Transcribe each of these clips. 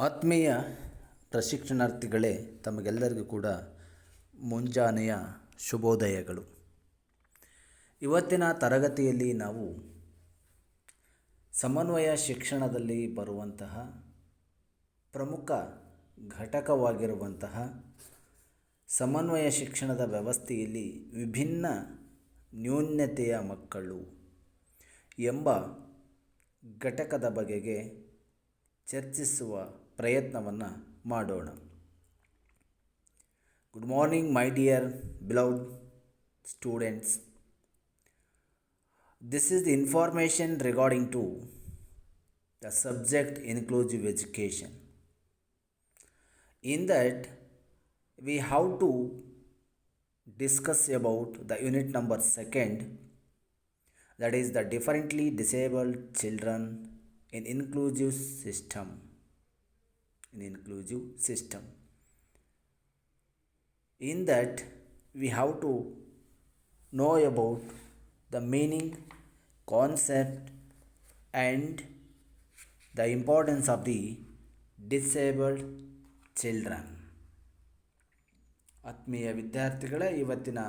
ಆತ್ಮೀಯ ಪ್ರಶಿಕ್ಷಣಾರ್ಥಿಗಳೇ, ತಮಗೆಲ್ಲರಿಗೂ ಕೂಡ ಮುಂಜಾನೆಯ ಶುಭೋದಯಗಳು. ಇವತ್ತಿನ ತರಗತಿಯಲ್ಲಿ ನಾವು ಸಮನ್ವಯ ಶಿಕ್ಷಣದಲ್ಲಿ ಬರುವಂತಹ ಪ್ರಮುಖ ಘಟಕವಾಗಿರುವಂತಹ ಸಮನ್ವಯ ಶಿಕ್ಷಣದ ವ್ಯವಸ್ಥೆಯಲ್ಲಿ ವಿಭಿನ್ನ ನ್ಯೂನತೆಯ ಮಕ್ಕಳು ಎಂಬ ಘಟಕದ ಬಗೆಗೆ ಚರ್ಚಿಸುವ ಪ್ರಯತ್ನವನ್ನು ಮಾಡೋಣ. Good morning my dear beloved students. This is the information regarding to the subject inclusive education. In that we have to discuss about the unit number 2, that is the differently disabled children in inclusive system. In that we have to know about the meaning, concept and the importance of the disabled children. ಆತ್ಮೀಯ ವಿದ್ಯಾರ್ಥಿಗಳ, ಇವತ್ತಿನ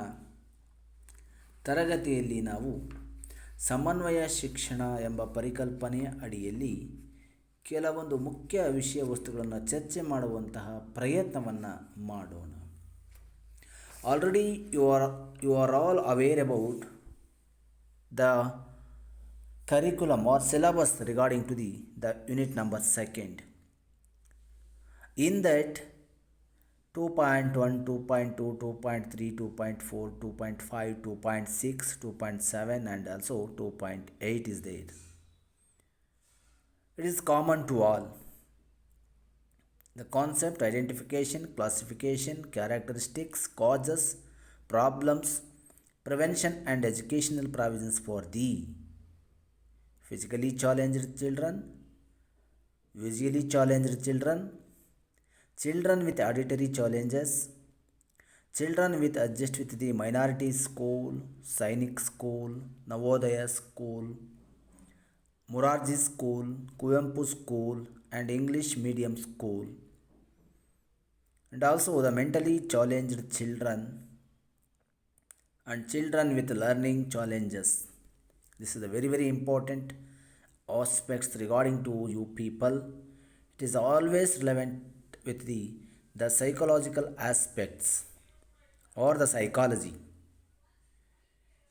ತರಗತಿಯಲ್ಲಿ ನಾವು ಸಮನ್ವಯ ಶಿಕ್ಷಣ ಎಂಬ ಪರಿಕಲ್ಪನೆಯ ಅಡಿಯಲ್ಲಿ ಕೆಲವೊಂದು ಮುಖ್ಯ ವಿಷಯ ವಸ್ತುಗಳನ್ನು ಚರ್ಚೆ ಮಾಡುವಂತಹ ಪ್ರಯತ್ನವನ್ನು ಮಾಡೋಣ. Already you are all aware about the curriculum or syllabus regarding to the unit number 2. In that 2.1, 2.2, 2.3, 2.4, 2.5, 2.6, 2.7 and also 2.8 is there. It is common to all. The concept, identification, classification, characteristics, causes, problems, prevention and educational provisions for the physically challenged children, visually challenged children, children with auditory challenges, children with adjust with the minority school, Sainik school, Navodaya school, Morarji school, Kuvempu school and English medium school, and also the mentally challenged children and children with learning challenges. This is a very important aspects regarding to you people. It is always relevant with the psychological aspects or the psychology.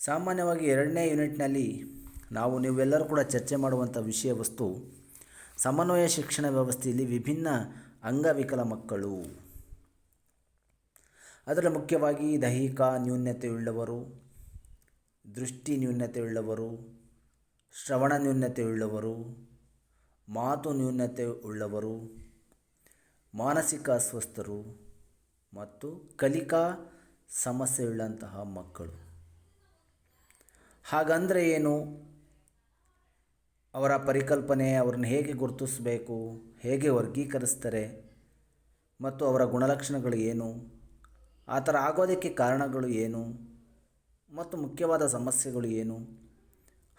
ಸಾಮಾನ್ಯವಾಗಿ 2ನೇ ಯೂನಿಟ್ನಲ್ಲಿ ನೀವೆಲ್ಲರೂ ಕೂಡ ಚರ್ಚೆ ಮಾಡುವಂಥ ವಿಷಯ ವಸ್ತು ಸಮನ್ವಯ ಶಿಕ್ಷಣ ವ್ಯವಸ್ಥೆಯಲ್ಲಿ ವಿಭಿನ್ನ ಅಂಗವಿಕಲ ಮಕ್ಕಳು. ಅದರಲ್ಲಿ ಮುಖ್ಯವಾಗಿ ದೈಹಿಕ ನ್ಯೂನತೆಯುಳ್ಳವರು, ದೃಷ್ಟಿ ನ್ಯೂನತೆಯುಳ್ಳವರು, ಶ್ರವಣ ನ್ಯೂನತೆಯುಳ್ಳವರು, ಮಾತು ನ್ಯೂನತೆ ಉಳ್ಳವರು, ಮಾನಸಿಕ ಅಸ್ವಸ್ಥರು ಮತ್ತು ಕಲಿಕಾ ಸಮಸ್ಯೆಯುಳ್ಳಂತಹ ಮಕ್ಕಳು. ಹಾಗಂದರೆ ಏನು? ಅವರ ಪರಿಕಲ್ಪನೆ, ಅವ್ರನ್ನ ಹೇಗೆ ಗುರುತಿಸಬೇಕು, ಹೇಗೆ ವರ್ಗೀಕರಿಸ್ತಾರೆ ಮತ್ತು ಅವರ ಗುಣಲಕ್ಷಣಗಳು ಏನು, ಆ ಥರ ಆಗೋದಕ್ಕೆ ಕಾರಣಗಳು ಏನು ಮತ್ತು ಮುಖ್ಯವಾದ ಸಮಸ್ಯೆಗಳು ಏನು,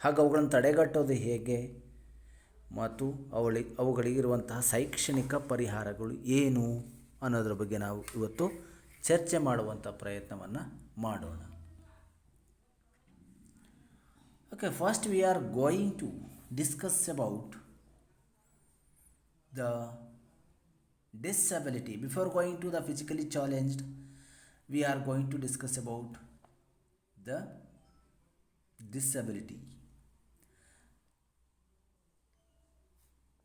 ಹಾಗೆ ಅವುಗಳನ್ನು ತಡೆಗಟ್ಟೋದು ಹೇಗೆ ಮತ್ತು ಅವುಗಳಿಗಿರುವಂತಹ ಶೈಕ್ಷಣಿಕ ಪರಿಹಾರಗಳು ಏನು ಅನ್ನೋದ್ರ ಬಗ್ಗೆ ನಾವು ಇವತ್ತು ಚರ್ಚೆ ಮಾಡುವಂಥ ಪ್ರಯತ್ನವನ್ನು ಮಾಡೋಣ. Okay, first we are going to discuss about the disability. Before going to the physically challenged, we are going to discuss about the disability.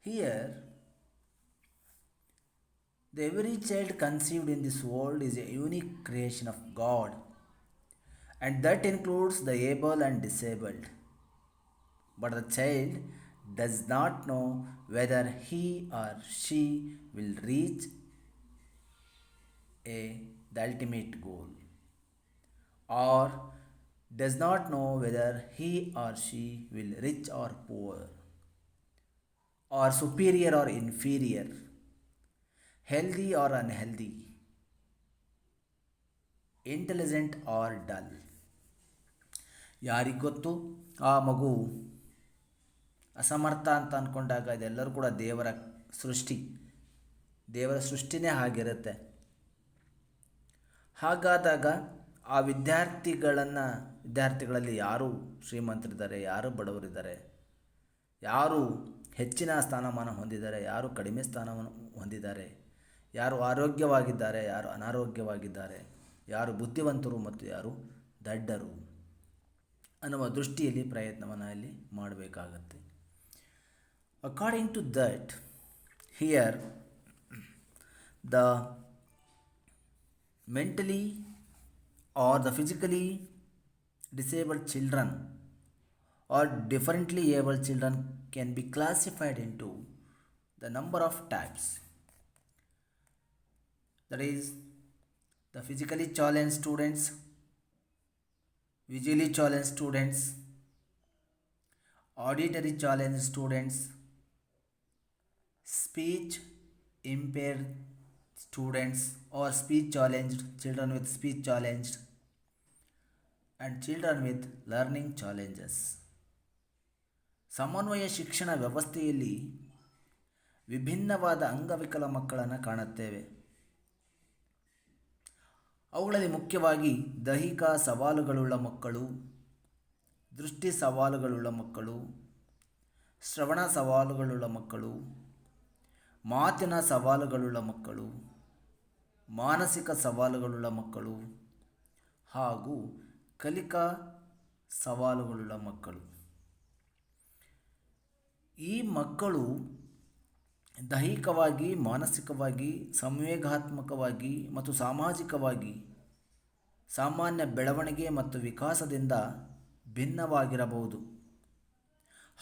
Here, every child conceived in this world is a unique creation of God, and that includes the able and disabled. But the child does not know whether he or she will reach the ultimate goal, or does not know whether he or she will rich or poor, or superior or inferior, healthy or unhealthy, intelligent or dull. ಯಾರಿಗೊತ್ತು? ಆ ಮಗು ಅಸಮರ್ಥ ಅಂತ ಅಂದ್ಕೊಂಡಾಗ ಇದೆಲ್ಲರೂ ಕೂಡ ದೇವರ ಸೃಷ್ಟಿ. ದೇವರ ಸೃಷ್ಟಿನೇ ಆಗಿರುತ್ತೆ. ಹಾಗಾದಾಗ ಆ ವಿದ್ಯಾರ್ಥಿಗಳಲ್ಲಿ ಯಾರು ಶ್ರೀಮಂತರಿದ್ದಾರೆ, ಯಾರು ಬಡವರಿದ್ದಾರೆ, ಯಾರು ಹೆಚ್ಚಿನ ಸ್ಥಾನಮಾನ ಹೊಂದಿದ್ದಾರೆ, ಯಾರು ಕಡಿಮೆ ಸ್ಥಾನವನ್ನು ಹೊಂದಿದ್ದಾರೆ, ಯಾರು ಆರೋಗ್ಯವಾಗಿದ್ದಾರೆ, ಯಾರು ಅನಾರೋಗ್ಯವಾಗಿದ್ದಾರೆ, ಯಾರು ಬುದ್ಧಿವಂತರು ಮತ್ತು ಯಾರು ದಡ್ಡರು ಅನ್ನುವ ದೃಷ್ಟಿಯಲ್ಲಿ ಪ್ರಯತ್ನವನ್ನು ಇಲ್ಲಿ ಮಾಡಬೇಕಾಗತ್ತೆ. According to that, here the mentally or the physically disabled children or differently able children can be classified into the number of types. That is, the physically challenged students, visually challenged students, auditory challenged students, speech impaired students or speech challenged, children with speech challenged, and children with learning challenges. ಸಮನ್ವಯ ಶಿಕ್ಷಣ ವ್ಯವಸ್ಥೆಯಲ್ಲಿ ವಿಭಿನ್ನವಾದ ಅಂಗವಿಕಲ ಮಕ್ಕಳನ್ನು ಕಾಣುತ್ತೇವೆ. ಅವುಗಳಲ್ಲಿ ಮುಖ್ಯವಾಗಿ ದೈಹಿಕ ಸವಾಲುಗಳುಳ್ಳ ಮಕ್ಕಳು, ದೃಷ್ಟಿ ಸವಾಲುಗಳುಳ್ಳ ಮಕ್ಕಳು, ಶ್ರವಣ ಸವಾಲುಗಳುಳ್ಳ ಮಕ್ಕಳು, ಮಾತಿನ ಸವಾಲುಗಳುಳ್ಳ ಮಕ್ಕಳು, ಮಾನಸಿಕ ಸವಾಲುಗಳುಳ್ಳ ಮಕ್ಕಳು ಹಾಗೂ ಕಲಿಕಾ ಸವಾಲುಗಳುಳ್ಳ ಮಕ್ಕಳು. ಈ ಮಕ್ಕಳು ದೈಹಿಕವಾಗಿ, ಮಾನಸಿಕವಾಗಿ, ಸಂವೇಗಾತ್ಮಕವಾಗಿ ಮತ್ತು ಸಾಮಾಜಿಕವಾಗಿ ಸಾಮಾನ್ಯ ಬೆಳವಣಿಗೆ ಮತ್ತು ವಿಕಾಸದಿಂದ ಭಿನ್ನವಾಗಿರಬಹುದು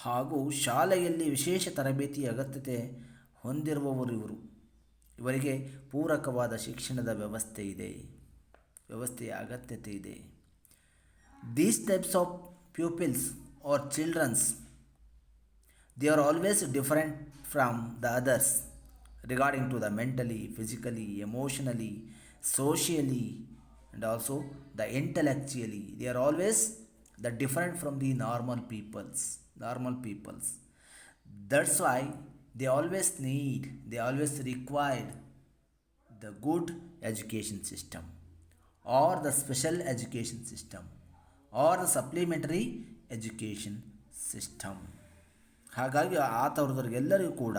ಹಾಗೂ ಶಾಲೆಯಲ್ಲಿ ವಿಶೇಷ ತರಬೇತಿ ಅಗತ್ಯತೆ ಹೊಂದಿರುವವರು ಇವರಿಗೆ ಪೂರಕವಾದ ಶಿಕ್ಷಣದ ವ್ಯವಸ್ಥೆಯ ಅಗತ್ಯತೆ ಇದೆ. These types of pupils or children, they are always different from the others regarding to the mentally, physically, emotionally, socially and also the intellectually. They are always the different from the normal peoples. That's why they always required the good education system or the special education system or the supplementary education system. ಹಾಗಾಗಿ ಆತವರಿಗೆಲ್ಲರಿಗೂ ಕೂಡ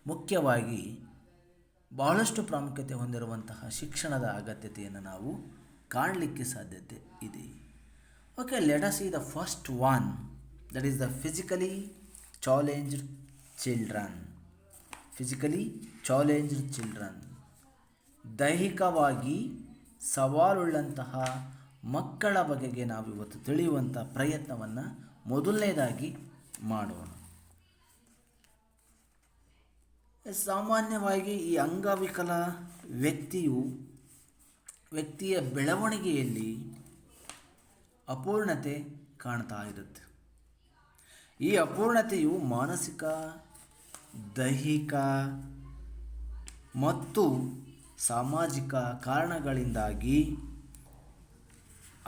ಮುಖ್ಯವಾಗಿ ಬಹಳಷ್ಟು ಪ್ರಾಮುಖ್ಯತೆ ಹೊಂದಿರುವಂತಹ ಶಿಕ್ಷಣದ ಅಗತ್ಯತೆಯನ್ನು ನಾವು ಕಾಣಲಿಕ್ಕೆ ಸಾಧ್ಯತೆ ಇದೆ. Okay, let us see the first one, that is the physically challenged children. ದೈಹಿಕವಾಗಿ ಸವಾಲುಳ್ಳಂತಹ ಮಕ್ಕಳ ಬಗೆಗೆ ನಾವಿವತ್ತು ತಿಳಿಯುವಂಥ ಪ್ರಯತ್ನವನ್ನು ಮೊದಲನೇದಾಗಿ ಮಾಡೋಣ. ಸಾಮಾನ್ಯವಾಗಿ ಈ ಅಂಗವಿಕಲ ವ್ಯಕ್ತಿಯ ಬೆಳವಣಿಗೆಯಲ್ಲಿ ಅಪೂರ್ಣತೆ ಕಾಣ್ತಾ ಇರುತ್ತೆ. ಈ ಅಪೂರ್ಣತೆಯು ಮಾನಸಿಕ, ದೈಹಿಕ ಮತ್ತು ಸಾಮಾಜಿಕ ಕಾರಣಗಳಿಂದಾಗಿ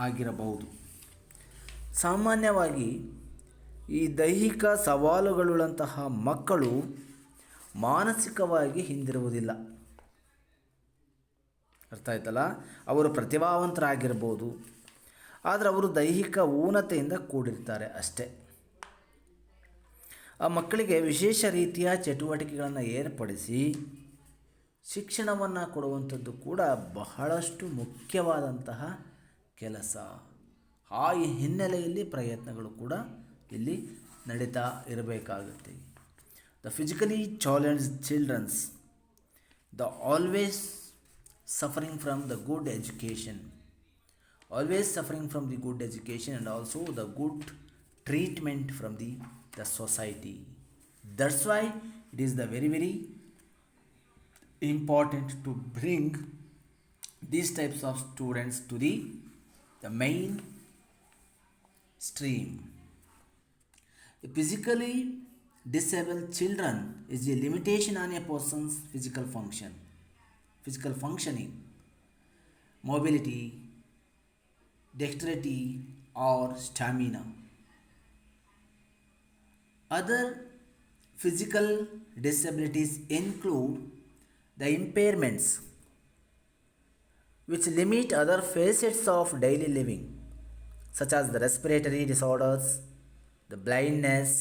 ಆಗಿರಬಹುದು. ಸಾಮಾನ್ಯವಾಗಿ ಈ ದೈಹಿಕ ಸವಾಲುಗಳುಳ್ಳಂತಹ ಮಕ್ಕಳು ಮಾನಸಿಕವಾಗಿ ಹಿಂದಿರುವುದಿಲ್ಲ. ಅರ್ಥ ಆಯ್ತಲ್ಲ? ಅವರು ಪ್ರತಿಭಾವಂತರಾಗಿರ್ಬೋದು, ಆದರೆ ಅವರು ದೈಹಿಕ ಊನತೆಯಿಂದ ಕೂಡಿರ್ತಾರೆ ಅಷ್ಟೇ. ಆ ಮಕ್ಕಳಿಗೆ ವಿಶೇಷ ರೀತಿಯ ಚಟುವಟಿಕೆಗಳನ್ನು ಏರ್ಪಡಿಸಿ ಶಿಕ್ಷಣವನ್ನು ಕೊಡುವಂಥದ್ದು ಕೂಡ ಬಹಳಷ್ಟು ಮುಖ್ಯವಾದಂತಹ ಕೆಲಸ. ಆ ಹಿನ್ನೆಲೆಯಲ್ಲಿ ಪ್ರಯತ್ನಗಳು ಕೂಡ ಇಲ್ಲಿ ನಡೀತಾ ಇರಬೇಕಾಗುತ್ತೆ. The physically challenged childrens, the always suffering from the good education and also the good treatment from the society. That's why it is the very, very important to bring these types of students to the main stream. Physically disabled children is a limitation on a person's physical functioning, mobility, dexterity or stamina. Other Physical disabilities include the impairments which limit other facets of daily living, such as the respiratory disorders, the blindness,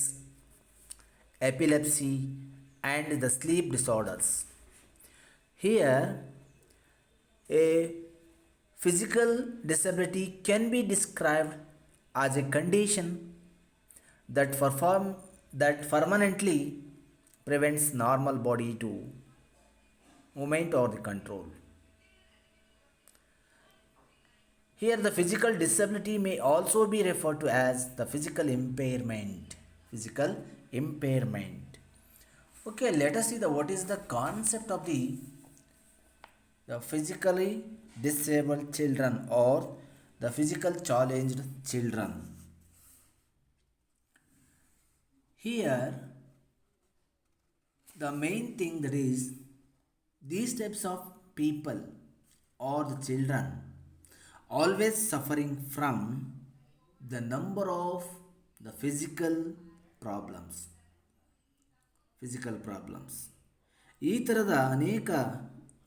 epilepsy, and the sleep disorders. Here, a physical disability can be described as a condition that permanently prevents normal body to movement or the control. Here, the physical disability may also be referred to as the physical impairment. Physical impairment. Okay, let us see what is the concept of the physically disabled children or the physical challenged children. Here, the main thing that is these types of people or the children always suffering from the number of the problems physical problems. ಈ ಥರದ ಅನೇಕ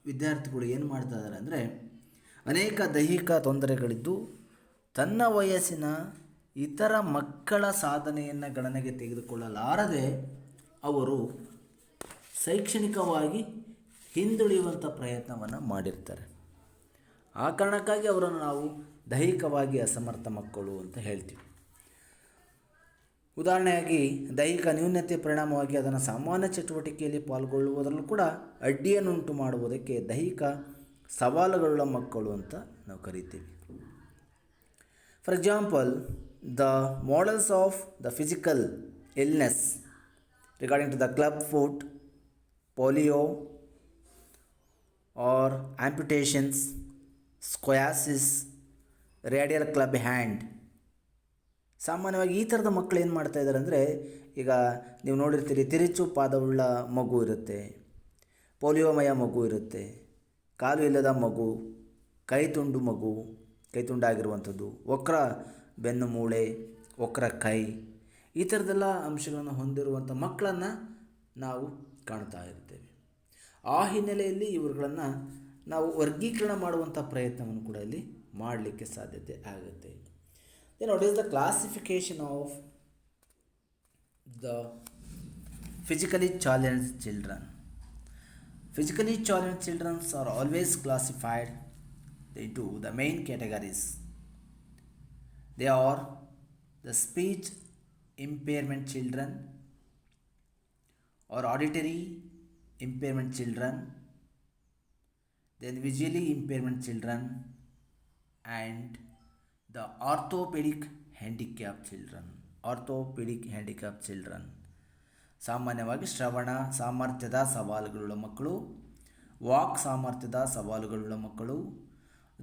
ವಿದ್ಯಾರ್ಥಿಗಳು ಏನು ಮಾಡ್ತಾ ಇದ್ದಾರೆ ಅಂದರೆ ಅನೇಕ ದೈಹಿಕ ತೊಂದರೆಗಳಿದ್ದು ತನ್ನ ವಯಸ್ಸಿನ ಇತರ ಮಕ್ಕಳ ಸಾಧನೆಯನ್ನು ಗಣನೆಗೆ ತೆಗೆದುಕೊಳ್ಳಲಾರದೆ ಅವರು ಶೈಕ್ಷಣಿಕವಾಗಿ ಹಿಂದುಳಿಯುವಂಥ ಪ್ರಯತ್ನವನ್ನು ಮಾಡಿರ್ತಾರೆ. ಆ ಕಾರಣಕ್ಕಾಗಿ ಅವರನ್ನು ನಾವು ದೈಹಿಕವಾಗಿ ಅಸಮರ್ಥ ಮಕ್ಕಳು ಅಂತ ಹೇಳ್ತೀವಿ. ಉದಾಹರಣೆಯಾಗಿ ದೈಹಿಕ ನ್ಯೂನತೆ ಪರಿಣಾಮವಾಗಿ ಅದನ್ನು ಸಾಮಾನ್ಯ ಚಟುವಟಿಕೆಯಲ್ಲಿ ಪಾಲ್ಗೊಳ್ಳುವುದರಲ್ಲೂ ಕೂಡ ಅಡ್ಡಿಯನ್ನುಂಟು ಮಾಡುವುದಕ್ಕೆ ದೈಹಿಕ ಸವಾಲುಗಳ ಮಕ್ಕಳು ಅಂತ ನಾವು ಕರಿತೀವಿ. For example, the models of the physical illness regarding to the club foot, polio or amputations, scoliosis, radial club hand. ಸಾಮಾನ್ಯವಾಗಿ ಈ ಥರದ ಮಕ್ಕಳು ಏನು ಮಾಡ್ತಾ ಇದ್ದಾರೆ ಅಂದರೆ, ಈಗ ನೀವು ನೋಡಿರ್ತೀರಿ, ತಿರುಚು ಪಾದವುಳ್ಳ ಮಗು ಇರುತ್ತೆ, ಪೋಲಿಯೋಮಯ ಮಗು ಇರುತ್ತೆ, ಕಾಲು ಇಲ್ಲದ ಮಗು, ಕೈತುಂಡಾಗಿರುವಂಥದ್ದು, ವಕ್ರ ಬೆನ್ನು ಮೂಳೆ, ವಕ್ರ ಕೈ, ಈ ಥರದ್ದೆಲ್ಲ ಅಂಶಗಳನ್ನು ಹೊಂದಿರುವಂಥ ಮಕ್ಕಳನ್ನು ನಾವು ಕಾಣ್ತಾ ಇರ್ತೇವೆ. ಆ ಹಿನ್ನೆಲೆಯಲ್ಲಿ ಇವುಗಳನ್ನು ನಾವು ವರ್ಗೀಕರಣ ಮಾಡುವಂಥ ಪ್ರಯತ್ನವನ್ನು ಕೂಡ ಇಲ್ಲಿ ಮಾಡಲಿಕ್ಕೆ ಸಾಧ್ಯತೆ ಆಗುತ್ತೆ. Then what is the classification of the physically challenged children? Physically challenged children are always classified into the main categories. They are the speech impairment children or auditory impairment children, then visually impairment children, and the orthopedic handicapped children. ಸಾಮಾನ್ಯವಾಗಿ ಶ್ರವಣ ಸಾಮರ್ಥ್ಯದ ಸವಾಲುಗಳುಳ್ಳ ಮಕ್ಕಳು, walk ಸಾಮರ್ಥ್ಯದ ಸವಾಲುಗಳುಳ್ಳ ಮಕ್ಕಳು,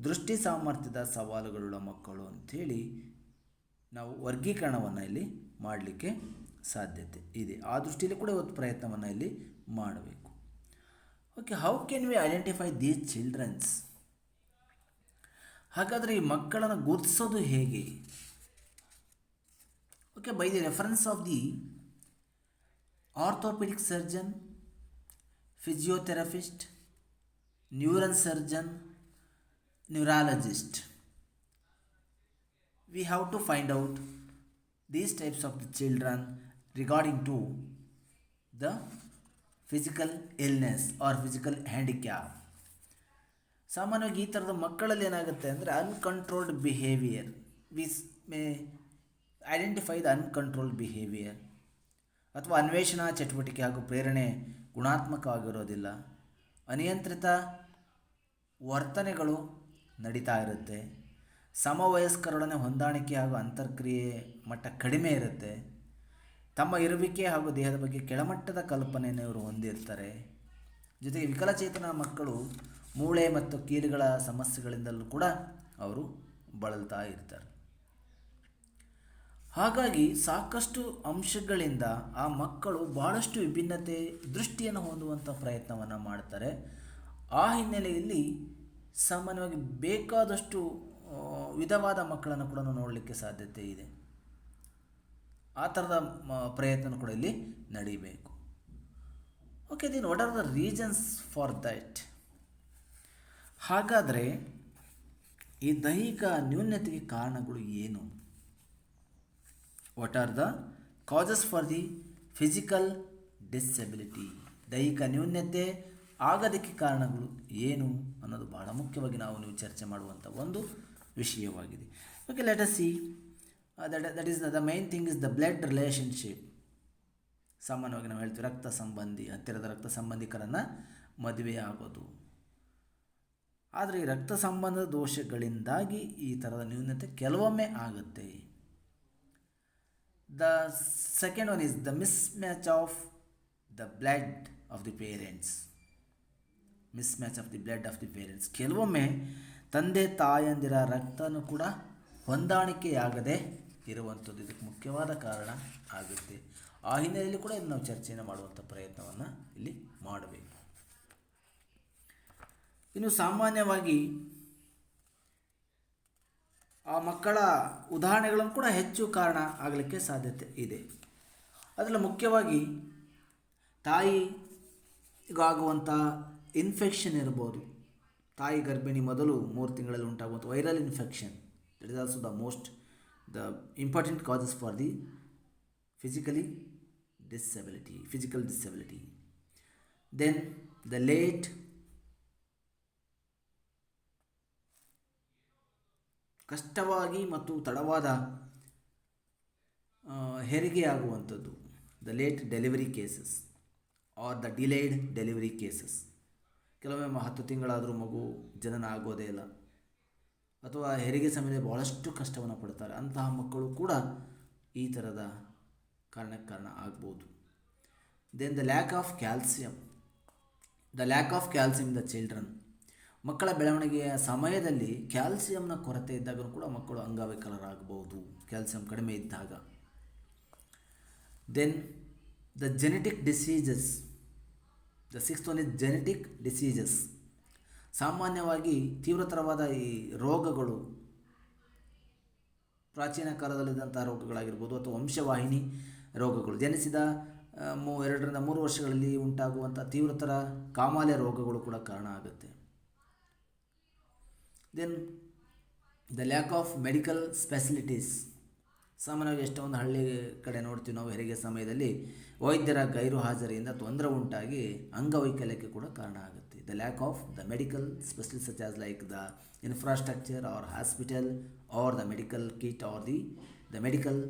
ದೃಷ್ಟಿ ಸಾಮರ್ಥ್ಯದ ಸವಾಲುಗಳುಳ್ಳ ಮಕ್ಕಳು ಅಂಥೇಳಿ ನಾವು ವರ್ಗೀಕರಣವನ್ನು ಇಲ್ಲಿ ಮಾಡಲಿಕ್ಕೆ ಸಾಧ್ಯತೆ ಇದೆ. ಆ ದೃಷ್ಟಿಯಲ್ಲಿ ಕೂಡ ಇವತ್ತು ಪ್ರಯತ್ನವನ್ನು ಇಲ್ಲಿ ಮಾಡಬೇಕು. Okay, how can we identify these childrens? ಹಾಗಾದರೆ ಈ ಮಕ್ಕಳನ್ನು ಗುರುತಿಸೋದು ಹೇಗೆ? Okay, by the reference of the orthopaedic surgeon, physiotherapist, neural surgeon, neurologist, we have to find out these types of the children regarding to the physical illness or physical handicap. ಸಾಮಾನ್ಯವಾಗಿ ಈ ಥರದ ಮಕ್ಕಳಲ್ಲಿ ಏನಾಗುತ್ತೆ ಅಂದರೆ uncontrolled behaviour. We may identify the uncontrolled behaviour. ಅಥವಾ ಅನ್ವೇಷಣಾ ಚಟುವಟಿಕೆ ಹಾಗೂ ಪ್ರೇರಣೆ ಗುಣಾತ್ಮಕವಾಗಿರೋದಿಲ್ಲ, ಅನಿಯಂತ್ರಿತ ವರ್ತನೆಗಳು ನಡೀತಾ ಇರುತ್ತೆ, ಸಮವಯಸ್ಕರೊಡನೆ ಹೊಂದಾಣಿಕೆ ಹಾಗೂ ಅಂತರ್ಕ್ರಿಯೆ ಮಟ್ಟ ಕಡಿಮೆ ಇರುತ್ತೆ, ತಮ್ಮ ಇರುವಿಕೆ ಹಾಗೂ ದೇಹದ ಬಗ್ಗೆ ಕೆಳಮಟ್ಟದ ಕಲ್ಪನೆಯನ್ನು ಇವರು ಹೊಂದಿರ್ತಾರೆ. ಜೊತೆಗೆ ವಿಕಲಚೇತನ ಮಕ್ಕಳು ಮೂಳೆ ಮತ್ತು ಕೀಲುಗಳ ಸಮಸ್ಯೆಗಳಿಂದಲೂ ಕೂಡ ಅವರು ಬಳಲ್ತಾ ಇರ್ತಾರೆ. ಹಾಗಾಗಿ ಸಾಕಷ್ಟು ಅಂಶಗಳಿಂದ ಆ ಮಕ್ಕಳು ಭಾಳಷ್ಟು ವಿಭಿನ್ನತೆ ದೃಷ್ಟಿಯನ್ನು ಹೊಂದುವಂಥ ಪ್ರಯತ್ನವನ್ನು ಮಾಡ್ತಾರೆ. ಆ ಹಿನ್ನೆಲೆಯಲ್ಲಿ ಸಾಮಾನ್ಯವಾಗಿ ಬೇಕಾದಷ್ಟು ವಿಧವಾದ ಮಕ್ಕಳನ್ನು ಕೂಡ ನೋಡಲಿಕ್ಕೆ ಸಾಧ್ಯತೆ ಇದೆ. ಆ ಥರದ ಪ್ರಯತ್ನ ಕೂಡ ಇಲ್ಲಿ ನಡೀಬೇಕು. Okay, then what are the reasons for that? ಹಾಗಾದರೆ ಈ ದೈಹಿಕ ನ್ಯೂನತೆಗೆ ಕಾರಣಗಳು ಏನು? What are the causes for the physical disability? ದೈಹಿಕ ನ್ಯೂನತೆ ಆಗೋದಕ್ಕೆ ಕಾರಣಗಳು ಏನು ಅನ್ನೋದು ಬಹಳ ಮುಖ್ಯವಾಗಿ ನೀವು ಚರ್ಚೆ ಮಾಡುವಂಥ ಒಂದು ವಿಷಯವಾಗಿದೆ. Okay, let us see that is the main thing is the blood relationship. ಸಾಮಾನ್ಯವಾಗಿ ನಾವು ಹೇಳ್ತೀವಿ ರಕ್ತ ಸಂಬಂಧಿ, ಹತ್ತಿರದ ರಕ್ತ ಸಂಬಂಧಿಕರನ್ನು ಮದುವೆ ಆಗೋದು. ಆದರೆ ಈ ರಕ್ತ ಸಂಬಂಧದ ದೋಷಗಳಿಂದಾಗಿ ಈ ಥರದ ನ್ಯೂನತೆ ಕೆಲವೊಮ್ಮೆ ಆಗುತ್ತೆ. The second one is the mismatch of the blood of the parents. Mismatch of the blood of the parents. ಕೆಲವೊಮ್ಮೆ ತಂದೆ ತಾಯಂದಿರ ರಕ್ತನೂ ಕೂಡ ಹೊಂದಾಣಿಕೆಯಾಗದೆ ಇರುವಂಥದ್ದು ಇದಕ್ಕೆ ಮುಖ್ಯವಾದ ಕಾರಣ ಆಗುತ್ತೆ. ಆ ಹಿನ್ನೆಲೆಯಲ್ಲಿ ಕೂಡ ಇದು ನಾವು ಚರ್ಚೆಯನ್ನು ಮಾಡುವಂಥ ಪ್ರಯತ್ನವನ್ನು ಇಲ್ಲಿ ಮಾಡಬೇಕು. ಇನ್ನು ಸಾಮಾನ್ಯವಾಗಿ ಆ ಮಕ್ಕಳ ಉದಾಹರಣೆಗಳನ್ನು ಕೂಡ ಹೆಚ್ಚು ಕಾರಣ ಆಗಲಿಕ್ಕೆ ಸಾಧ್ಯತೆ ಇದೆ. ಅದರಲ್ಲಿ ಮುಖ್ಯವಾಗಿ ತಾಯಿಗಾಗುವಂಥ ಇನ್ಫೆಕ್ಷನ್ ಇರ್ಬೋದು. ತಾಯಿ ಗರ್ಭಿಣಿ ಮೊದಲು 3 ತಿಂಗಳಲ್ಲಿ ಉಂಟಾಗುವಂಥ viral infection, that is also the important causes for the physical disability. Then the late ಕಷ್ಟವಾಗಿ ಮತ್ತು ತಡವಾದ ಹೆರಿಗೆಯಾಗುವಂಥದ್ದು, the late delivery cases or the delayed delivery cases. ಕೆಲವೊಮ್ಮೆ 10 ತಿಂಗಳಾದರೂ ಮಗು ಜನನ ಆಗೋದೇ ಇಲ್ಲ, ಅಥವಾ ಹೆರಿಗೆ ಸಮಯದಲ್ಲಿ ಭಾಳಷ್ಟು ಕಷ್ಟವನ್ನು ಪಡ್ತಾರೆ. ಅಂತಹ ಮಕ್ಕಳು ಕೂಡ ಈ ಥರದ ಕಾರಣಕ್ಕೆ ಕಾರಣ ಆಗ್ಬೋದು. Then the lack of calcium in the children. ಮಕ್ಕಳ ಬೆಳವಣಿಗೆಯ ಸಮಯದಲ್ಲಿ ಕ್ಯಾಲ್ಸಿಯಂನ ಕೊರತೆ ಇದ್ದಾಗ ಕೂಡ ಮಕ್ಕಳು ಅಂಗವಿಕಲರಾಗಬಹುದು, ಕ್ಯಾಲ್ಸಿಯಂ ಕಡಿಮೆ ಇದ್ದಾಗ. Then the genetic diseases. The sixth one is genetic diseases. ಸಾಮಾನ್ಯವಾಗಿ ತೀವ್ರತರವಾದ ಈ ರೋಗಗಳು ಪ್ರಾಚೀನ ಕಾಲದಲ್ಲಿದ್ದಂಥ ರೋಗಗಳಾಗಿರ್ಬೋದು, ಅಥವಾ ವಂಶವಾಹಿನಿ ರೋಗಗಳು, ಜನಿಸಿದ 2 ರಿಂದ 3 ವರ್ಷಗಳಲ್ಲಿ ಉಂಟಾಗುವಂಥ ತೀವ್ರತರ ಕಾಮಾಲೆ ರೋಗಗಳು ಕೂಡ ಕಾರಣ ಆಗುತ್ತೆ. Then the lack of medical specialities. ಸಾಮಾನ್ಯವಾಗಿ ಎಷ್ಟೊಂದು ಹಳ್ಳಿ ಕಡೆ ನೋಡ್ತೀವಿ ನಾವು, ಹೆರಿಗೆ ಸಮಯದಲ್ಲಿ ವೈದ್ಯರ ಗೈರು ಹಾಜರಿಯಿಂದ ತೊಂದರೆ ಉಂಟಾಗಿ ಅಂಗವೈಕಲ್ಯಕ್ಕೆ ಕೂಡ ಕಾರಣ ಆಗುತ್ತೆ. The lack of the medical specialist such as like the infrastructure or hospital or the medical kit or the medical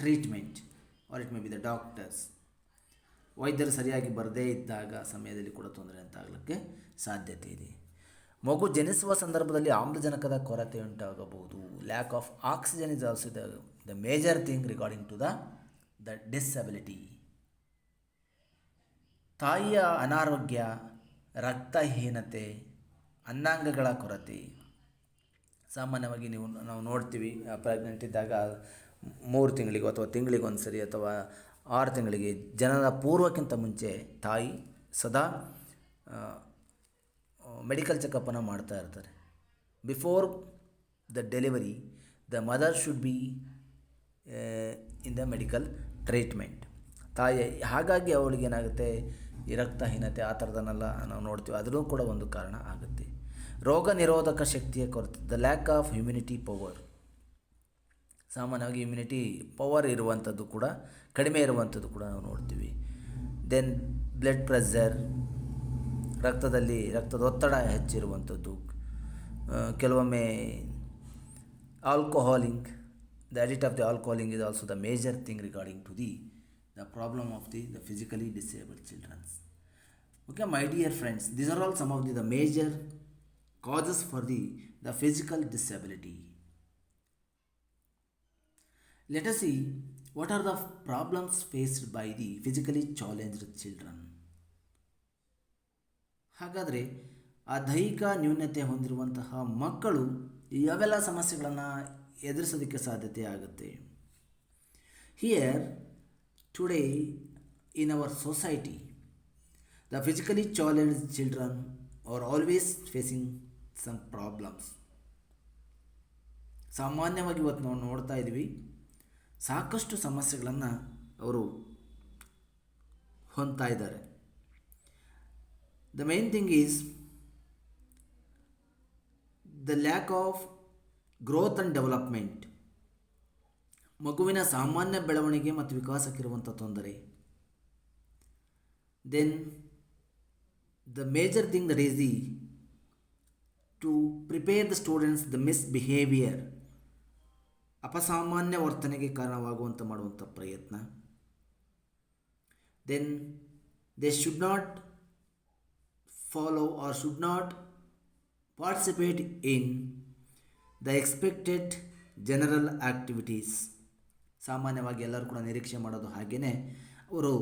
treatment or it may be the doctors. ವೈದ್ಯರು ಸರಿಯಾಗಿ ಬರದೇ ಇದ್ದಾಗ ಸಮಯದಲ್ಲಿ ಕೂಡ ತೊಂದರೆ ಅಂತಾಗಲಿಕ್ಕೆ ಸಾಧ್ಯತೆ ಇದೆ. ಮಗು ಜನಿಸುವ ಸಂದರ್ಭದಲ್ಲಿ ಆಮ್ಲಜನಕದ ಕೊರತೆ ಉಂಟಾಗಬಹುದು. Lack of oxygen is also the major thing regarding to the disability. ತಾಯಿಯ ಅನಾರೋಗ್ಯ, ರಕ್ತಹೀನತೆ, ಅನ್ನಾಂಗಗಳ ಕೊರತೆ. ಸಾಮಾನ್ಯವಾಗಿ ನಾವು ನೋಡ್ತೀವಿ, ಪ್ರೆಗ್ನೆಂಟ್ ಇದ್ದಾಗ 3 ತಿಂಗಳಿಗೋ ಅಥವಾ ತಿಂಗಳಿಗೊಂದು ಸರಿ ಅಥವಾ 6 ತಿಂಗಳಿಗೆ ಜನನ ಪೂರ್ವಕ್ಕಿಂತ ಮುಂಚೆ ತಾಯಿ ಸದಾ ಮೆಡಿಕಲ್ ಚೆಕಪ್ಪನ್ನು ಮಾಡ್ತಾ ಇರ್ತಾರೆ. Before the delivery the mother should be in the medical treatment. ತಾಯಿ ಹಾಗಾಗಿ ಅವಳಿಗೆ ಏನಾಗುತ್ತೆ, ಈ ರಕ್ತಹೀನತೆ ಆ ಥರದನ್ನೆಲ್ಲ ನಾವು ನೋಡ್ತೀವಿ, ಅದೂ ಕೂಡ ಒಂದು ಕಾರಣ ಆಗುತ್ತೆ. ರೋಗ ನಿರೋಧಕ ಶಕ್ತಿಯ ಕೊರತೆ, the lack of immunity power. ಸಾಮಾನ್ಯವಾಗಿ ಇಮ್ಯುನಿಟಿ ಪವರ್ ಇರುವಂಥದ್ದು ಕೂಡ ಕಡಿಮೆ ಇರುವಂಥದ್ದು ಕೂಡ ನಾವು ನೋಡ್ತೀವಿ. ದೆನ್ ಬ್ಲಡ್ ಪ್ರೆಷರ್, ರಕ್ತದೊತ್ತಡ ಹೆಚ್ಚಿರುವಂಥದ್ದು. ಕೆಲವೊಮ್ಮೆ alcoholism, the addict of the alcoholism is also the major thing regarding to the problem of the physically disabled childrens. Okay my dear friends, these are all some of the major causes for the physical disability. Let us see what are the problems faced by the physically challenged children. ಹಾಗಾದರೆ ಆ ದೈಹಿಕ ನ್ಯೂನತೆ ಹೊಂದಿರುವಂತಹ ಮಕ್ಕಳು ಯಾವೆಲ್ಲ ಸಮಸ್ಯೆಗಳನ್ನು ಎದುರಿಸೋದಕ್ಕೆ ಸಾಧ್ಯತೆ ಆಗುತ್ತೆ. Here today in our society the physically challenged children are always facing some problems. ಸಾಮಾನ್ಯವಾಗಿ ಇವತ್ತು ನಾವು ನೋಡ್ತಾ ಇದ್ದೀವಿ, ಸಾಕಷ್ಟು ಸಮಸ್ಯೆಗಳನ್ನು ಅವರು ಹೊಂದ್ತಾ ಇದ್ದಾರೆ. The main thing is the lack of growth and development. ಮಗುವಿನ ಸಾಮಾನ್ಯ ಬೆಳವಣಿಗೆ ಮತ್ತು ವಿಕಾಸಕ್ಕಿರುವಂಥ ತೊಂದರೆ. Then the major thing that is the to prepare the students the misbehavior, ಅಪಸಾಮಾನ್ಯ ವರ್ತನೆಗೆ ಕಾರಣವಾಗುವಂಥ ಮಾಡುವಂಥ ಪ್ರಯತ್ನ. Then they should not follow or should not participate in the expected general activities. ಸಾಮಾನ್ಯವಾಗಿ ಎಲ್ಲರೂ ಕೂಡ ನಿರೀಕ್ಷೆ ಮಾಡೋದು ಹಾಗೆಯೇ ಅವರು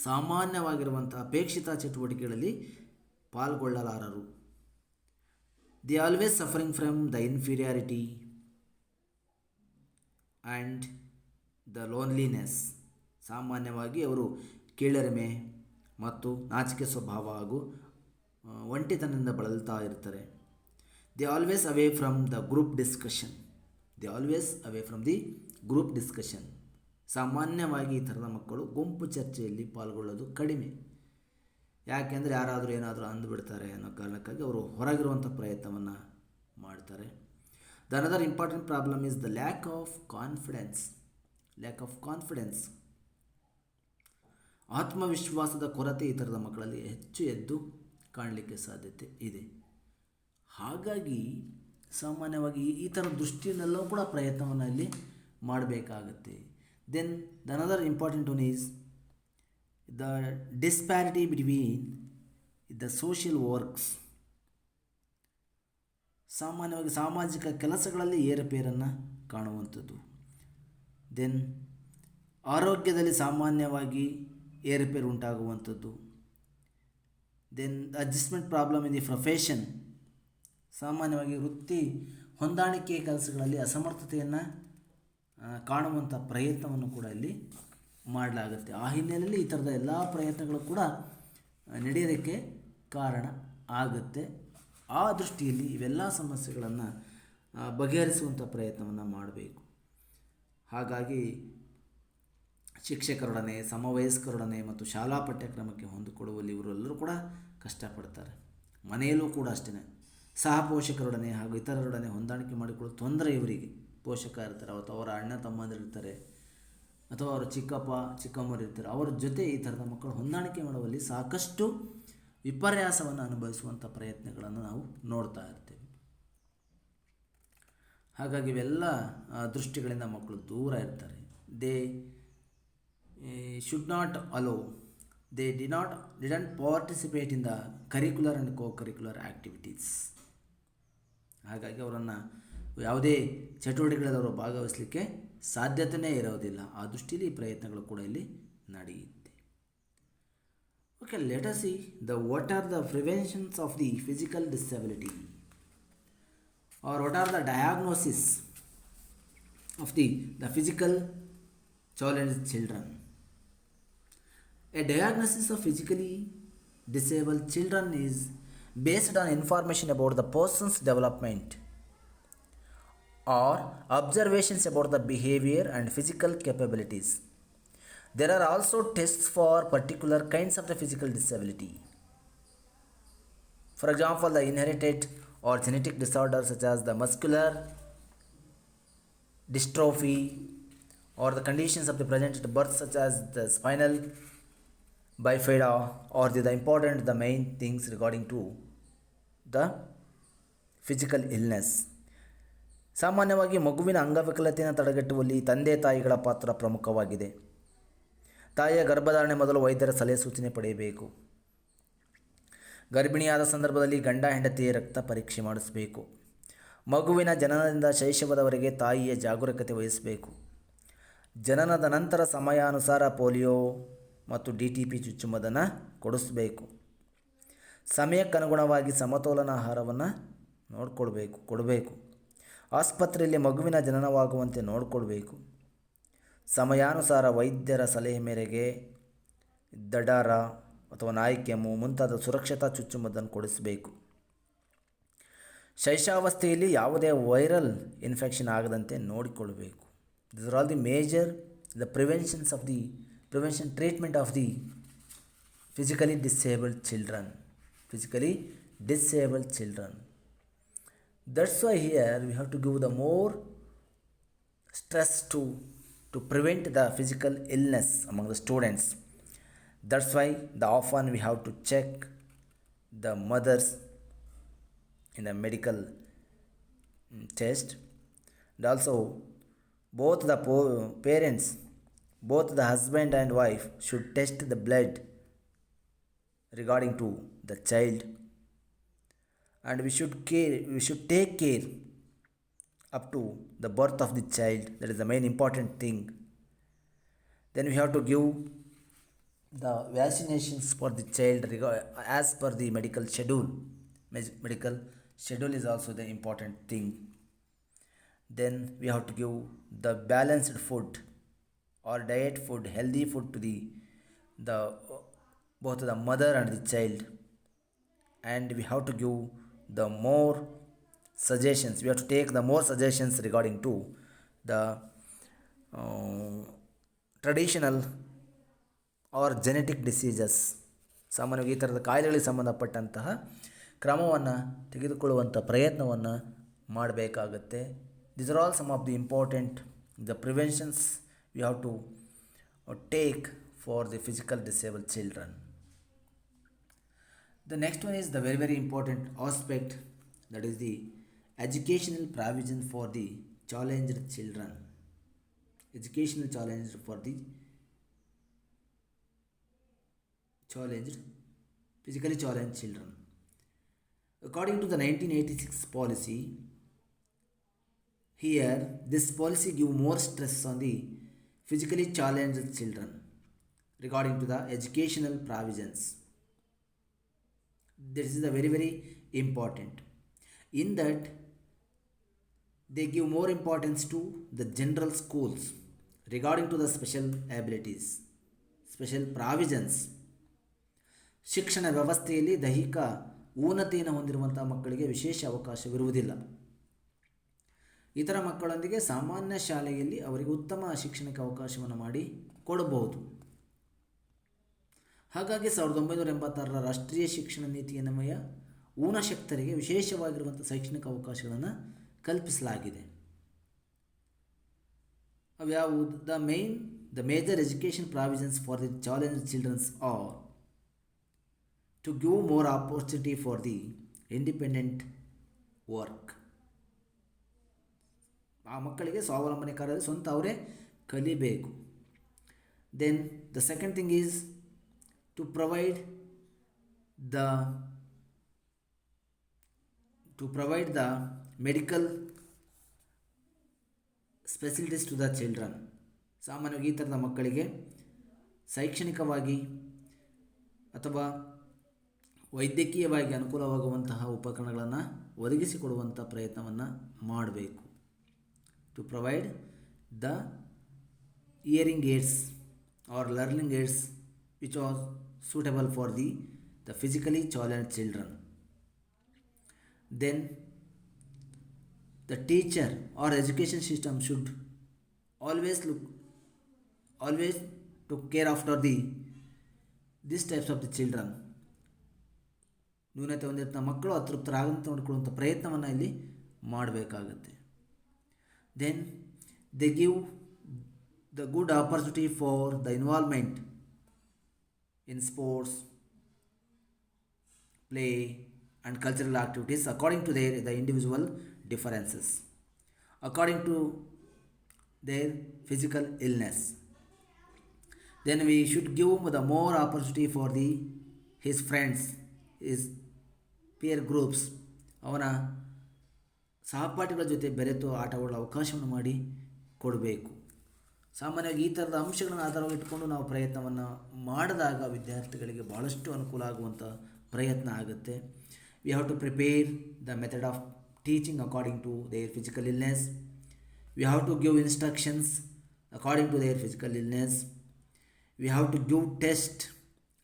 ಸಾಮಾನ್ಯವಾಗಿರುವಂಥ ಅಪೇಕ್ಷಿತ ಚಟುವಟಿಕೆಗಳಲ್ಲಿ ಪಾಲ್ಗೊಳ್ಳಲಾರರು. They always suffering from the inferiority and the loneliness. ಸಾಮಾನ್ಯವಾಗಿ ಅವರು ಕೀಳರಿಮೆ ಮತ್ತು ನಾಚಿಕೆ ಸ್ವಭಾವ ಹಾಗೂ ಒಂಟಿತನದಿಂದ ಬಳಲ್ತಾ ಇರ್ತಾರೆ. They always away from the group discussion. ಸಾಮಾನ್ಯವಾಗಿ ಈ ಥರದ ಮಕ್ಕಳು ಗುಂಪು ಚರ್ಚೆಯಲ್ಲಿ ಪಾಲ್ಗೊಳ್ಳೋದು ಕಡಿಮೆ. ಯಾಕೆಂದರೆ ಯಾರಾದರೂ ಏನಾದರೂ ಅಂದುಬಿಡ್ತಾರೆ ಅನ್ನೋ ಕಾರಣಕ್ಕಾಗಿ ಅವರು ಹೊರಗಿರುವಂಥ ಪ್ರಯತ್ನವನ್ನು ಮಾಡ್ತಾರೆ. The another important problem is the lack of confidence. ಆತ್ಮವಿಶ್ವಾಸದ ಕೊರತೆ ಈ ಥರದ ಮಕ್ಕಳಲ್ಲಿ ಹೆಚ್ಚು ಎದ್ದು ಕಾಣಲಿಕ್ಕೆ ಸಾಧ್ಯತೆ ಇದೆ. ಹಾಗಾಗಿ ಸಾಮಾನ್ಯವಾಗಿ ಈ ಥರ ದೃಷ್ಟಿಯಲ್ಲೆಲ್ಲವೂ ಕೂಡ ಪ್ರಯತ್ನವನ್ನು ಇಲ್ಲಿ ಮಾಡಬೇಕಾಗತ್ತೆ. Then the another important one is the disparity between the social works. ಸಾಮಾನ್ಯವಾಗಿ ಸಾಮಾಜಿಕ ಕೆಲಸಗಳಲ್ಲಿ ಏರುಪೇರನ್ನು ಕಾಣುವಂಥದ್ದು. ದೆನ್ ಆರೋಗ್ಯದಲ್ಲಿ ಸಾಮಾನ್ಯವಾಗಿ ಏರುಪೇರು ಉಂಟಾಗುವಂಥದ್ದು. Then adjustment problem in the profession. ಸಾಮಾನ್ಯವಾಗಿ ವೃತ್ತಿ ಹೊಂದಾಣಿಕೆ ಕೆಲಸಗಳಲ್ಲಿ ಅಸಮರ್ಥತೆಯನ್ನು ಕಾಣುವಂಥ ಪ್ರಯತ್ನವನ್ನು ಕೂಡ ಇಲ್ಲಿ ಮಾಡಲಾಗುತ್ತೆ. ಆ ಹಿನ್ನೆಲೆಯಲ್ಲಿ ಈ ಥರದ ಎಲ್ಲ ಪ್ರಯತ್ನಗಳು ಕೂಡ ನಡೆಯೋದಕ್ಕೆ ಕಾರಣ ಆಗುತ್ತೆ. ಆ ದೃಷ್ಟಿಯಲ್ಲಿ ಇವೆಲ್ಲ ಸಮಸ್ಯೆಗಳನ್ನು ಬಗೆಹರಿಸುವಂಥ ಪ್ರಯತ್ನವನ್ನು ಮಾಡಬೇಕು. ಹಾಗಾಗಿ ಶಿಕ್ಷಕರೊಡನೆ, ಸಮವಯಸ್ಕರೊಡನೆ ಮತ್ತು ಶಾಲಾ ಪಠ್ಯಕ್ರಮಕ್ಕೆ ಹೊಂದಿಕೊಳ್ಳುವಲ್ಲಿ ಇವರೆಲ್ಲರೂ ಕೂಡ ಕಷ್ಟಪಡ್ತಾರೆ. ಮನೆಯಲ್ಲೂ ಕೂಡ ಅಷ್ಟೇ ಸಹ ಪೋಷಕರೊಡನೆ ಹಾಗೂ ಇತರರೊಡನೆ ಹೊಂದಾಣಿಕೆ ಮಾಡಿಕೊಳ್ಳೋ ತೊಂದರೆ ಇವರಿಗೆ. ಪೋಷಕ ಇರ್ತಾರೆ, ಅಥವಾ ಅವರ ಅಣ್ಣ ತಮ್ಮಂದಿರಿರ್ತಾರೆ, ಅಥವಾ ಅವರ ಚಿಕ್ಕಪ್ಪ ಚಿಕ್ಕಮ್ಮರು ಇರ್ತಾರೆ. ಅವರ ಜೊತೆ ಈ ಥರದ ಮಕ್ಕಳು ಹೊಂದಾಣಿಕೆ ಮಾಡುವಲ್ಲಿ ಸಾಕಷ್ಟು ವಿಪರ್ಯಾಸವನ್ನು ಅನುಭವಿಸುವಂಥ ಪ್ರಯತ್ನಗಳನ್ನು ನಾವು ನೋಡ್ತಾ ಇರ್ತೇವೆ. ಹಾಗಾಗಿ ಇವೆಲ್ಲ ದೃಷ್ಟಿಗಳಿಂದ ಮಕ್ಕಳು ದೂರ ಇರ್ತಾರೆ. They should not allow, they didn't participate in the curricular and co-curricular activities. ಹಾಗಾಗಿ ಅವರನ್ನು ಯಾವುದೇ ಚಟುವಟಿಕೆಗಳಲ್ಲಿ ಅವರು ಭಾಗವಹಿಸಲಿಕ್ಕೆ ಸಾಧ್ಯತೆಯೇ ಇರೋದಿಲ್ಲ. ಆ ದೃಷ್ಟಿಯಲ್ಲಿ ಪ್ರಯತ್ನಗಳು ಕೂಡ ಇಲ್ಲಿ ನಡೆಯುತ್ತೆ. Okay, let us see what are the preventions of the physical disability, or what are the diagnosis of the physical challenged children. A diagnosis of physically disabled children is based on information about the person's development or observations about the behavior and physical capabilities. There are also tests for particular kinds of the physical disability. For example, the inherited or genetic disorders such as the muscular dystrophy or the conditions of the present at birth such as the spinal bifida, or the main things regarding to the physical illness. ಸಾಮಾನ್ಯವಾಗಿ ಮಗುವಿನ ಅಂಗವಿಕಲತೆಯನ್ನು ತಡೆಗಟ್ಟುವಲ್ಲಿ ತಂದೆ ತಾಯಿಗಳ ಪಾತ್ರ ಪ್ರಮುಖವಾಗಿದೆ. ತಾಯಿಯ ಗರ್ಭಧಾರಣೆ ಮೊದಲು ವೈದ್ಯರ ಸಲಹೆ ಸೂಚನೆ ಪಡೆಯಬೇಕು. ಗರ್ಭಿಣಿಯಾದ ಸಂದರ್ಭದಲ್ಲಿ ಗಂಡ ಹೆಂಡತಿಯ ರಕ್ತ ಪರೀಕ್ಷೆ ಮಾಡಿಸಬೇಕು. ಮಗುವಿನ ಜನನದಿಂದ ಶೈಶವದವರೆಗೆ ತಾಯಿಯ ಜಾಗರೂಕತೆ ವಹಿಸಬೇಕು. ಜನನದ ನಂತರ ಸಮಯಾನುಸಾರ ಪೋಲಿಯೋ ಮತ್ತು DTP ಚುಚ್ಚುಮದ್ದನ್ನು ಕೊಡಿಸಬೇಕು. ಸಮಯಕ್ಕನುಗುಣವಾಗಿ ಸಮತೋಲನ ಆಹಾರವನ್ನು ಕೊಡಬೇಕು. ಆಸ್ಪತ್ರೆಯಲ್ಲಿ ಮಗುವಿನ ಜನನವಾಗುವಂತೆ ನೋಡಿಕೊಳ್ಬೇಕು. ಸಮಯಾನುಸಾರ ವೈದ್ಯರ ಸಲಹೆ ಮೇರೆಗೆ ದಡಾರ ಅಥವಾ ನಾಯಿ ಕೆಮ್ಮು ಮುಂತಾದ ಸುರಕ್ಷತಾ ಚುಚ್ಚುಮದ್ದನ್ನು ಕೊಡಿಸಬೇಕು. ಶೈಶವಾವಸ್ಥೆಯಲ್ಲಿ ಯಾವುದೇ ವೈರಲ್ ಇನ್ಫೆಕ್ಷನ್ ಆಗದಂತೆ ನೋಡಿಕೊಳ್ಳಬೇಕು. These are all the major prevention treatment of the physically disabled children. Physically disabled children. That's why here we have to give the more stress to prevent the physical illness among the students. That's why the often we have to check the mothers in the medical test, and also both the parents, both the husband and wife should test the blood regarding to the child, and we should take care up to the birth of the child. That is the main important thing. Then we have to give the vaccinations for the child as per the medical schedule. Medical schedule is also the important thing. Then we have to give the balanced food or diet food, healthy food to the both the mother and the child. And we have to give the more suggestions. We have to take the more suggestions regarding to the traditional or genetic diseases. ಸಾಮಾನ್ಯವಾಗಿ ಈ ಥರದ ಕಾಯಿಲೆಗಳಿಗೆ ಸಂಬಂಧಪಟ್ಟಂತಹ ಕ್ರಮವನ್ನು ತೆಗೆದುಕೊಳ್ಳುವಂಥ ಪ್ರಯತ್ನವನ್ನು ಮಾಡಬೇಕಾಗತ್ತೆ. These are all some of the important the preventions we have to take for the physical disabled children. The next one is the very very important aspect, that is the educational provision for the challenged children. Educational challenge for the challenged, physically challenged children. According to the 1986 policy, here this policy give more stress on the physically challenged children regarding to the educational provisions. This is the very very important. In that they give more importance to the general schools regarding to the special abilities, special provisions. ಶಿಕ್ಷಣ ವ್ಯವಸ್ಥೆಯಲ್ಲಿ ದೈಹಿಕ ಊನತೆಯನ್ನು ಹೊಂದಿರುವಂಥ ಮಕ್ಕಳಿಗೆ ವಿಶೇಷ ಅವಕಾಶವಿರುವುದಿಲ್ಲ. ಇತರ ಮಕ್ಕಳೊಂದಿಗೆ ಸಾಮಾನ್ಯ ಶಾಲೆಯಲ್ಲಿ ಅವರಿಗೆ ಉತ್ತಮ ಶಿಕ್ಷಣಕ್ಕೆ ಅವಕಾಶವನ್ನು ಮಾಡಿ ಕೊಡಬಹುದು. ಹಾಗಾಗಿ 1986 ರಾಷ್ಟ್ರೀಯ ಶಿಕ್ಷಣ ನೀತಿಯನ್ವಯ ಊನಶಕ್ತರಿಗೆ ವಿಶೇಷವಾಗಿರುವಂಥ ಶೈಕ್ಷಣಿಕ ಅವಕಾಶಗಳನ್ನು ಕಲ್ಪಿಸಲಾಗಿದೆ. ಅವ್ಯಾವು? The major education provisions for the challenge childrens are to give more opportunity for the independent work. ಆ ಮಕ್ಕಳಿಗೆ ಸ್ವಾವಲಂಬನೆ ಕಾರ್ಯ ಸ್ವಂತ ಅವರೇ ಕಲಿಬೇಕು. Then the second thing is to provide the medical specialities to the children. ಸಾಮಾನ್ಯವಾಗಿ ಈ ಥರದ ಮಕ್ಕಳಿಗೆ ಶೈಕ್ಷಣಿಕವಾಗಿ ಅಥವಾ ವೈದ್ಯಕೀಯವಾಗಿ ಅನುಕೂಲವಾಗುವಂತಹ ಉಪಕರಣಗಳನ್ನು ಒದಗಿಸಿಕೊಡುವಂಥ ಪ್ರಯತ್ನವನ್ನು ಮಾಡಬೇಕು. To provide the hearing aids or learning aids which are suitable for the physically challenged children. Then the teacher or education system should always to care after this types of the children. ನ್ಯೂನತೆ ಹೊಂದಿರ್ತ ಮಕ್ಕಳು ಅತೃಪ್ತರಾಗಂತ ನೋಡಿಕೊಳ್ಳುವಂಥ ಪ್ರಯತ್ನವನ್ನು ಇಲ್ಲಿ ಮಾಡಬೇಕಾಗತ್ತೆ. Then they give the good opportunity for the involvement in sports, play and cultural activities according to the individual differences, according to their physical illness. Then we should give the more opportunity for his friends, his peer groups, ಅವನ ಸಹಪಾಠಿಗಳ ಜೊತೆ ಬೆರೆತು ಆಟವಾಡಲು ಅವಕಾಶವನ್ನು ಮಾಡಿ ಕೊಡಬೇಕು. ಸಾಮಾನ್ಯವಾಗಿ ಈ ಥರದ ಅಂಶಗಳನ್ನು ಆಧಾರವಾಗಿಟ್ಟುಕೊಂಡು ನಾವು ಪ್ರಯತ್ನವನ್ನು ಮಾಡಿದಾಗ ವಿದ್ಯಾರ್ಥಿಗಳಿಗೆ ಭಾಳಷ್ಟು ಅನುಕೂಲ ಆಗುವಂಥ ಪ್ರಯತ್ನ ಆಗುತ್ತೆ. We have to prepare the method of teaching according to their physical illness. We have to give instructions according to their physical illness. We have to give test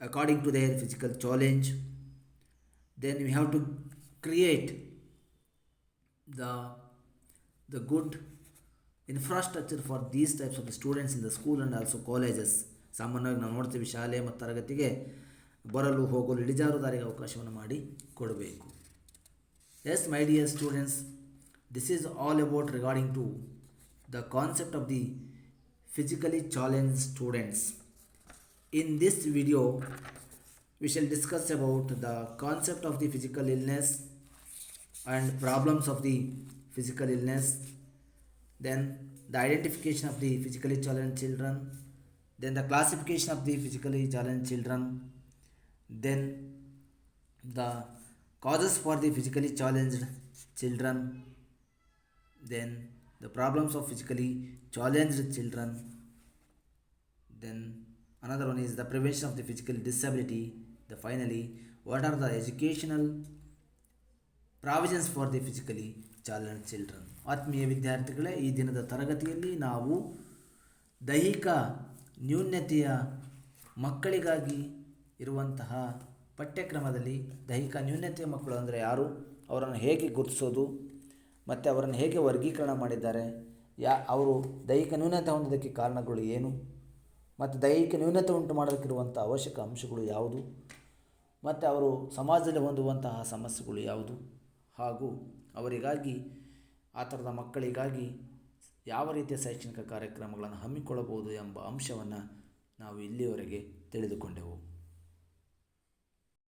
according to their physical challenge. Then we have to create the good infrastructure for these types of students in the school and also colleges. ಸಾಮಾನ್ಯವಾಗಿ ನಾವು ನೋಡ್ತೀವಿ ಶಾಲೆ ಮತ್ತು ತರಗತಿಗೆ ಬರಲು ಹೋಗಲು ಇಳಿಜಾರು ದಾರಿಗೆ ಅವಕಾಶವನ್ನು ಮಾಡಿ ಕೊಡಬೇಕು. Yes my dear students, this is all about regarding to the concept of the physically challenge students. In this video, we shall discuss about the concept of the physical illness and problems of the physical illness, then the identification of the physically challenged children, then the classification of the physically challenged children, then the causes for the physically challenged children, then the problems of physically challenged children, then another one is the prevention of the physical disability. The finally, what are the educational provisions for the physically challenged children. ಆತ್ಮೀಯ ವಿದ್ಯಾರ್ಥಿಗಳೇ, ಈ ದಿನದ ತರಗತಿಯಲ್ಲಿ ನಾವು ದೈಹಿಕ ನ್ಯೂನತೆಯ ಮಕ್ಕಳಿಗಾಗಿ ಇರುವಂತಹ ಪಠ್ಯಕ್ರಮದಲ್ಲಿ ದೈಹಿಕ ನ್ಯೂನತೆಯ ಮಕ್ಕಳು ಅಂದರೆ ಯಾರು, ಅವರನ್ನು ಹೇಗೆ ಗುರುತಿಸೋದು ಮತ್ತು ಅವರನ್ನು ಹೇಗೆ ವರ್ಗೀಕರಣ ಮಾಡಿದ್ದಾರೆ, ಅವರು ದೈಹಿಕ ನ್ಯೂನತೆ ಹೊಂದೋದಕ್ಕೆ ಕಾರಣಗಳು ಏನು, ಮತ್ತು ದೈಹಿಕ ನ್ಯೂನತೆ ಉಂಟು ಮಾಡೋದಕ್ಕಿರುವಂಥ ಅವಶ್ಯಕ ಅಂಶಗಳು ಯಾವುದು, ಮತ್ತು ಅವರು ಸಮಾಜದಲ್ಲಿ ಹೊಂದುವಂತಹ ಸಮಸ್ಯೆಗಳು ಯಾವುದು, ಹಾಗೂ ಅವರಿಗಾಗಿ ಆ ಥರದ ಮಕ್ಕಳಿಗಾಗಿ ಯಾವ ರೀತಿಯ ಶೈಕ್ಷಣಿಕ ಕಾರ್ಯಕ್ರಮಗಳನ್ನು ಹಮ್ಮಿಕೊಳ್ಳಬಹುದು ಎಂಬ ಅಂಶವನ್ನು ನಾವು ಇಲ್ಲಿಯವರೆಗೆ ತಿಳಿದುಕೊಂಡೆವು.